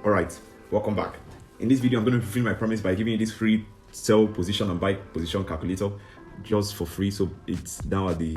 All right, welcome back. In this video, I'm going to fulfill my promise by giving you this free sell position and buy position calculator just for free. So it's down at the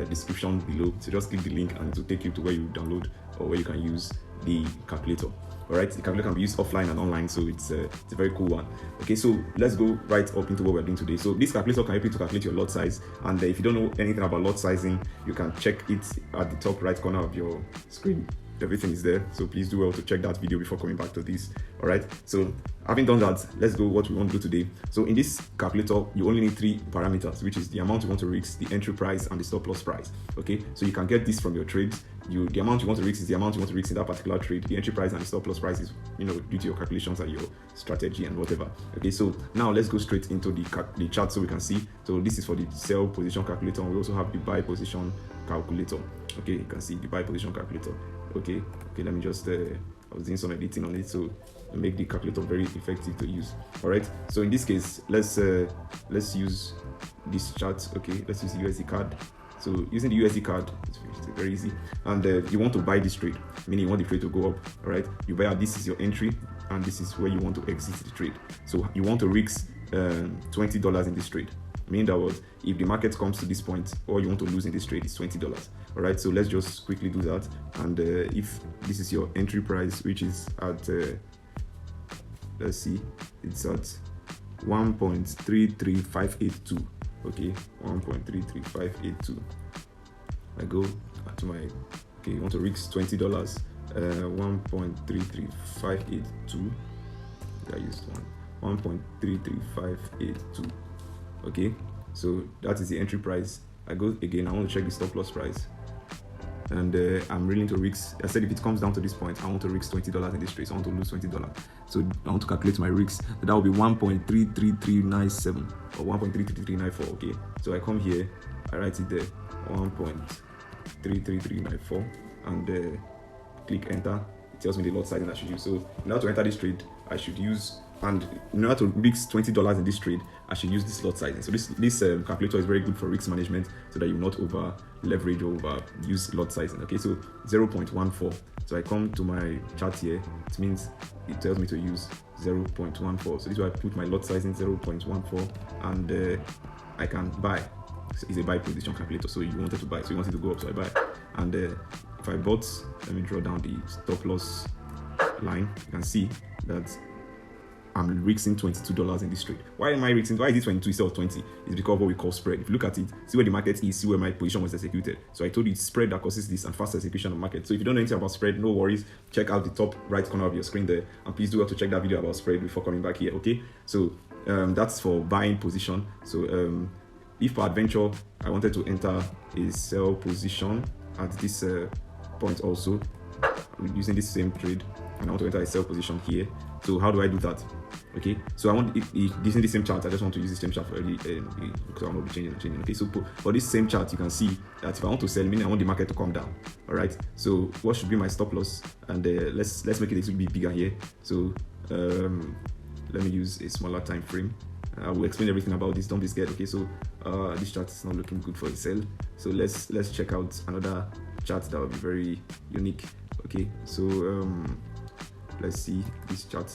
description below. So just click the link and it will take you to where you download or where you can use the calculator. All right, the calculator can be used offline and online, so it's a very cool one. Okay, so let's go right up into what we're doing today. So this calculator can help you to calculate your lot size, and if you don't know anything about lot sizing, you can check it at the top right corner of your screen. Everything is there, so please do well to check that video before coming back to this. All right, so having done that, let's go what we want to do today. So in this calculator, you only need 3 parameters, which is the amount you want to risk, the entry price, and the stop loss price. Okay, so you can get this from your trades. The amount you want to risk is the amount you want to risk in that particular trade. The entry price and the stop loss price is, due to your calculations and your strategy and whatever. Okay, so now let's go straight into the chart so we can see. So this is for the sell position calculator. We also have the buy position calculator. Okay, you can see the buy position calculator. Okay, let me just I was doing some editing on it so make the calculator very effective to use. All right, so in this case, let's use this chart. Okay, let's use the USD card. So using the USD card, it's very easy. And you want to buy this trade, meaning you want the trade to go up. All right, you buy, this is your entry, and this is where you want to exit the trade. So you want to risk $20 in this trade. Meaning that was, if the market comes to this point, all you want to lose in this trade is $20. All right, so let's just quickly do that. And if this is your entry price, which is at let's see, it's at 1.33582. okay, 1.33582. I go to my, okay, you want to risk $20, 1.33582. I used 1.33582. okay, so that is the entry price. I go again, I want to check the stop loss price, and I'm willing to risk. I said if it comes down to this point, I want to risk $20 in this trade, so I want to lose $20. So I want to calculate my risk. That will be 1.33397 or 1.33394. okay, so I come here, I write it there, 1.33394, and click enter. It tells me the lot size I should use. So in order to enter this trade, I should use, and in order to risk $20 in this trade, I should use this lot sizing. So this calculator is very good for risk management, so that you will not over leverage or over use lot sizing. Okay, so 0.14. So I come to my chart here. It means it tells me to use 0.14. So this is why I put my lot sizing 0.14, and I can buy. So it's a buy position calculator. So you wanted to buy, so you wanted to go up, so I buy. And if I bought, let me draw down the stop loss line. You can see that I'm risking $22 in this trade. Why am I risking? Why is it 22 instead of 20? It's because of what we call spread. If you look at it, see where the market is, see where my position was executed. So I told you it's spread that causes this and fast execution of market. So if you don't know anything about spread, no worries. Check out the top right corner of your screen there, and please do have to check that video about spread before coming back here. Okay, so that's for buying position. So if per adventure I wanted to enter a sell position at this point also, using this same trade, and I want to enter a sell position here. So how do I do that? Okay, so I want using the same chart. I just want to use the same chart for because I will not be changing. Okay, so for this same chart, you can see that if I want to sell, meaning I want the market to come down. All right, so what should be my stop loss? And let's make it a little bit bigger here. So let me use a smaller time frame. I will explain everything about this. Don't be scared. Okay, so this chart is not looking good for a sell. So let's check out another chart that will be very unique. Okay, so let's see this chart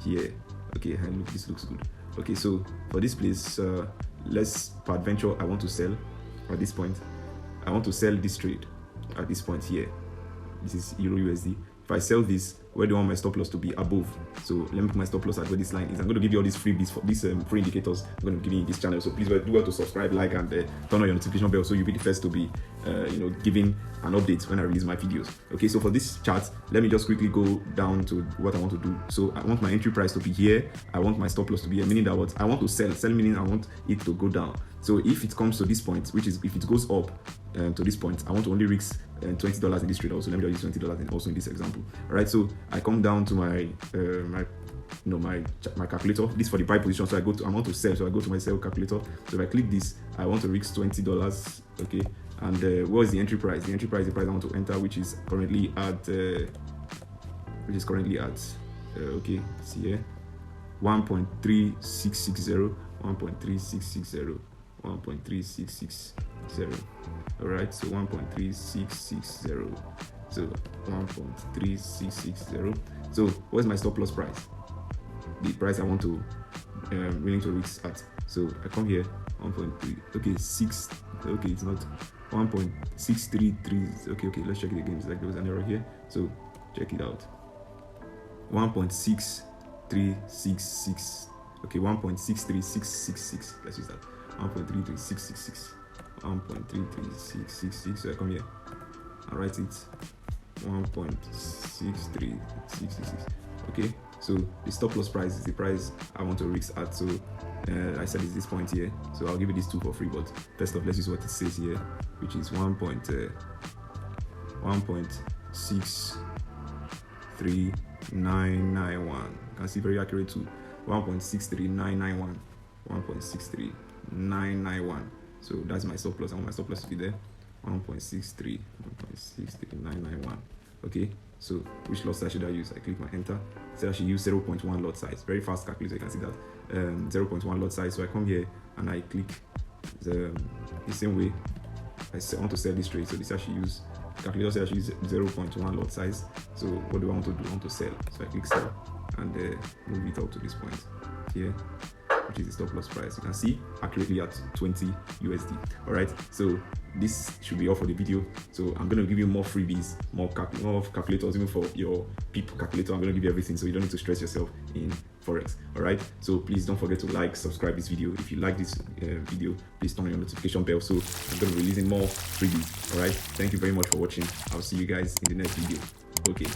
here. Okay, and look, this looks good. Okay, so for this place, let's per adventure, I want to sell at this point. I want to sell this trade at this point here. This is Euro USD. If I sell this, where do I want my stop loss to be? Above. So let me put my stop loss at where this line is. I'm going to give you all these freebies for these free indicators I'm going to give you in this channel. So please do well to subscribe, like, and turn on your notification bell so you'll be the first to be giving an update when I release my videos. Okay, so for this chart, let me just quickly go down to what I want to do. So I want my entry price to be here. I want my stop loss to be here, meaning that what I want to sell meaning I want it to go down. So if it comes to this point, which is if it goes up to this point, I want to only risk $20 in this trade also. Let me just use $20 also in this example. All right, so I come down to my my calculator. This for the buy position. So I want to sell, so I go to my sell calculator. So if I click this, I want to risk $20. Okay, and what is the entry price? The entry price is the price I want to enter, which is currently at okay, see here, 1.3660, 1.3660, 1.3660. All right, so 1.3660. So 1.3660. So what's my stop loss price? The price I want to willing to risk at. So I come here 1.3. Okay, 6. Okay, it's not 1.633. Okay, let's check it again. It's like there was an error here. So check it out. 1.63666. Okay, 1.63666. Let's use that. 1.33666. 1.33666. So I come here and write it 1.63666. Okay, so the stop loss price is the price I want to risk at. So I said it's this point here, so I'll give you this 2 for free, but first off, let's use what it says here, which is 1.63991. You can see very accurate too. 1.63991. 1.63991. So that's my stop loss. I want my stop loss to be there. 1.63991. Okay, so which lot size should I use? I click my enter. So I should use 0.1 lot size. Very fast calculator, you can see that. 0.1 lot size. So I come here and I click the same way. I want to sell this trade. So this I should use. Calculator says I should use 0.1 lot size. So what do I want to do? I want to sell. So I click sell and move it up to this point here, which is the stop loss price. You can see accurately at 20 USD. All right, so this should be all for the video. So I'm going to give you more freebies, more calculators, even for your people calculator. I'm going to give you everything, so you don't need to stress yourself in forex. All right, so please don't forget to like, subscribe this video. If you like this video, please turn on your notification bell, so I'm going to be releasing more freebies. All right, thank you very much for watching. I'll see you guys in the next video. Okay.